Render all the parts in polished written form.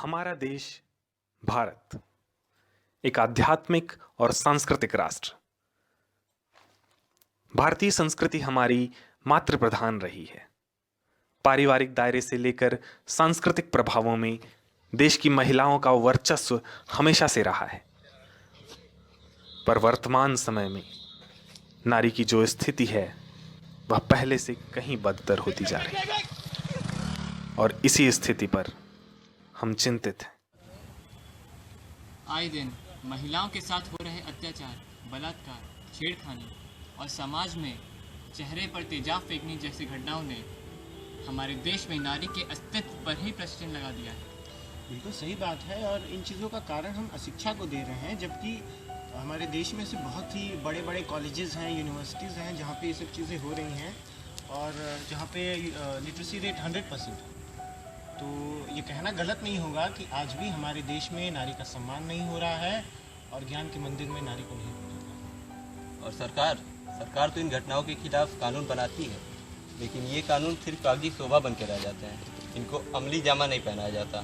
हमारा देश भारत एक आध्यात्मिक और सांस्कृतिक राष्ट्र। भारतीय संस्कृति हमारी मातृ प्रधान रही है। पारिवारिक दायरे से लेकर सांस्कृतिक प्रभावों में देश की महिलाओं का वर्चस्व हमेशा से रहा है। पर वर्तमान समय में नारी की जो स्थिति है वह पहले से कहीं बदतर होती जा रही है और इसी स्थिति पर हम चिंतित हैं। आए दिन महिलाओं के साथ हो रहे अत्याचार, बलात्कार, छेड़खानी और समाज में चेहरे पर तेजाब फेंकने जैसी घटनाओं ने हमारे देश में नारी के अस्तित्व पर ही प्रश्न लगा दिया है। बिल्कुल सही बात है और इन चीज़ों का कारण हम अशिक्षा को दे रहे हैं, जबकि हमारे देश में से बहुत ही बड़े बड़े कॉलेजेस हैं, यूनिवर्सिटीज़ हैं जहाँ पे ये सब चीज़ें हो रही हैं और जहाँ पे लिटरेसी रेट 100%। तो ये कहना गलत नहीं होगा कि आज भी हमारे देश में नारी का सम्मान नहीं हो रहा है और ज्ञान के मंदिर में नारी को नहीं पूजा जाता। और सरकार तो इन घटनाओं के खिलाफ कानून बनाती है, लेकिन ये कानून सिर्फ कागजी शोभा बन के रह जाते हैं। इनको अमली जामा नहीं पहनाया जाता।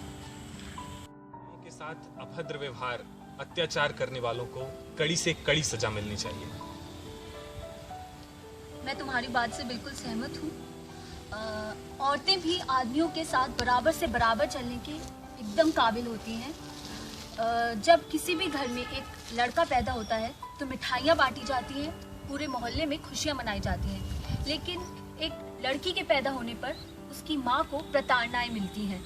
के साथ अभद्र व्यवहार, अत्याचार करने वालों को कड़ी से कड़ी सजा मिलनी चाहिए। मैं तुम्हारी बात से बिल्कुल सहमत हूँ। औरतें भी आदमियों के साथ बराबर से बराबर चलने के एकदम काबिल होती हैं। जब किसी भी घर में एक लड़का पैदा होता है तो मिठाइयाँ बांटी जाती हैं, पूरे मोहल्ले में खुशियाँ मनाई जाती हैं। लेकिन एक लड़की के पैदा होने पर उसकी माँ को प्रताड़नाएं मिलती हैं।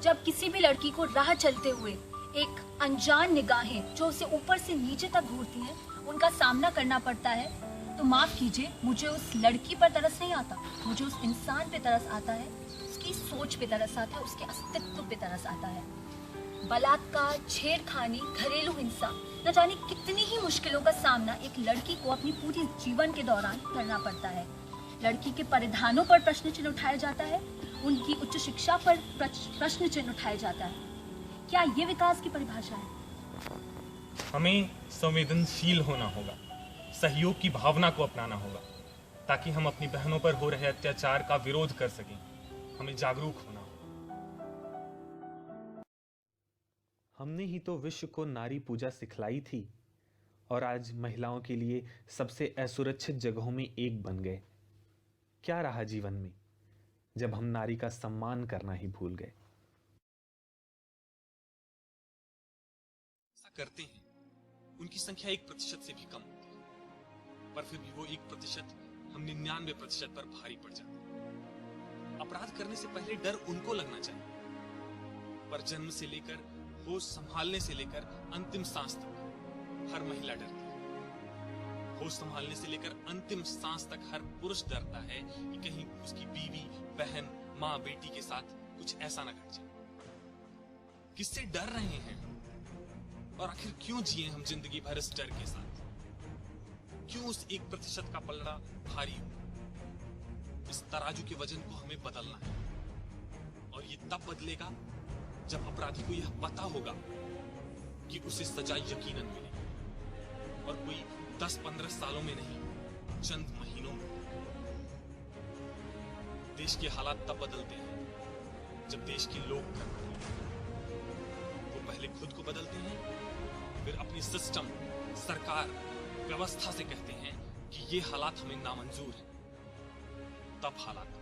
जब किसी भी लड़की को राह चलते हुए एक अनजान निगाहें जो उसे ऊपर से नीचे तक घूरती हैं, उनका सामना करना पड़ता है, तो माफ कीजिए, मुझे उस लड़की पर तरस नहीं आता, मुझे उस इंसान पे तरस आता है, उसकी सोच पे तरस आता है, उसके अस्तित्व पे तरस आता है। बलात्कार, छेड़खानी, घरेलू हिंसा, न जाने कितनी ही मुश्किलों का सामना एक लड़की को अपनी पूरी जीवन के दौरान करना पड़ता है। लड़की के परिधानों पर प्रश्न चिन्ह उठाया जाता है, उनकी उच्च शिक्षा पर प्रश्न चिन्ह उठाया जाता है। क्या ये विकास की परिभाषा है? हमें संवेदनशील होना होगा, सहयोग की भावना को अपनाना होगा, ताकि हम अपनी बहनों पर हो रहे अत्याचार का विरोध कर सकें। हमें जागरूक होना होगा। हमने ही तो विश्व को नारी पूजा सिखलाई थी और आज महिलाओं के लिए सबसे असुरक्षित जगहों में एक बन गए। क्या रहा जीवन में जब हम नारी का सम्मान करना ही भूल गए? ऐसा करते हैं, उनकी संख्या 1% से भी कम होती है, पर फिर भी वो 1% हम 99% पर भारी पड़ जाते हैं। अपराध करने से पहले डर उनको लगना चाहिए, पर जन्म से लेकर होश संभालने से लेकर अंतिम सांस तक हर महिला डरती है। होश संभालने से लेकर अंतिम सांस तक हर पुरुष डरता है कि कहीं उसकी बीवी, बहन, माँ, बेटी के साथ कुछ ऐसा ना घट जाए। किससे डर रहे हैं और आखिर क्यों जिए हम जिंदगी भर इस डर के साथ? क्यों उस 1% का पलड़ा भारी हो? इस तराजू के वजन को हमें बदलना है और ये तब बदलेगा जब अपराधी को यह पता होगा कि उसे सजा यकीनन मिलेगी और कोई 10-15 सालों में नहीं, चंद महीनों में। देश के हालात तब बदलते हैं जब देश के लोग करते हैं। वो पहले खुद को बदलते हैं, फिर अपनी सिस्टम, सरकार, व्यवस्था से कहते हैं कि ये हालात हमें नामंजूर हैं। तब हालात